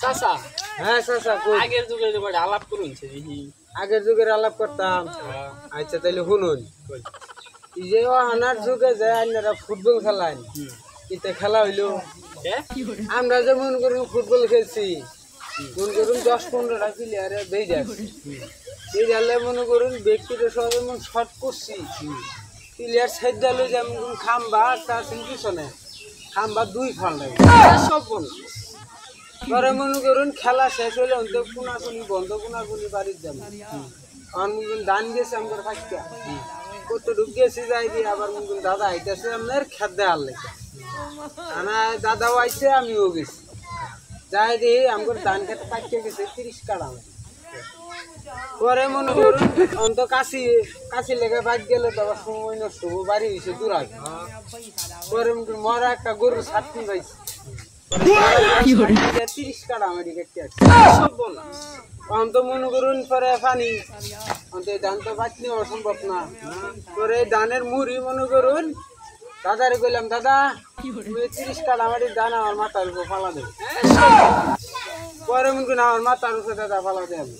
চাচা হ্যাঁ চাচা আগের যুগে যে কয়টা আলাপ করুন দেখি আগের যুগের আলাপ করতাম। আচ্ছা তাহলে শুনুন, এই যে আনার যুগে যে আপনারা ফুটবল খেলান, ইতে খেলা হইলো আমরা যে মনে করুন ফুটবল খেলছি, মনে করুন 10-15টা প্লেয়ারে বেজ আছে, বেজ আলে মনে করুন ব্যক্তিটা সব এমন শর্ট করছি, প্লেয়ার সাইড দিলে যেমন খাম্বা তার পিছনে খাম্বা 2 ফাল লাগে সব বন্ধ। পরে মনে করুন খেলা শেষ হলে অন্ত কোনাকুনি বন্ধ, কোনাকুনি বাড়ির যাবো আমার মনে করুন ধান গেছে আমার ফাঁকা কত ঢুক গেছি যাই দিয়ে আবার মনে করুন দাদা আইতেছে আপনার খেত দেওয়ার লেগে দাদাও আইছে আমিও গেছি যাই দিয়ে আমার ধান খেতে পাকিয়ে গেছে 30 কাটা। পরে মনে করুন অন্ত কাশি কাশি লেগে বাদ গেলে তো আবার সময় নষ্ট হবো, বাড়ি হয়েছে দূর আগে। পরে মরা একটা গরুর ছাটনি পাইছি 30 কাটা আমার কেটে আছে সব বলা। অন্ত মনে করুন পরে পানি অন্ত ধান তো বাঁচনি অসম্ভব না। পরে ধানের মুড়ি মনে করুন দাদারে কইলাম দাদা 30 কাটা আমার ধান আমার মাথার উপর ফালা দেবে। পরে মনে করুন আমার মাথার উপরে দাদা ফালা দেবে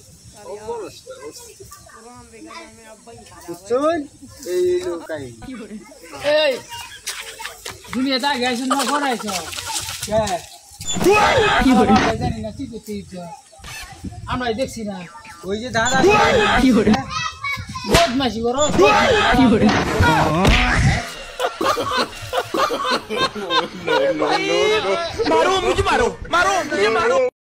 বুঝছেন এই লোকাই এই দুনিয়াতে আগে আইছেন না করাইছো জানি না কি করতে আমরা দেখছি না ওই যে দাদা বদমাশি করো मारो मुझे मारो मारो मुझे मारो।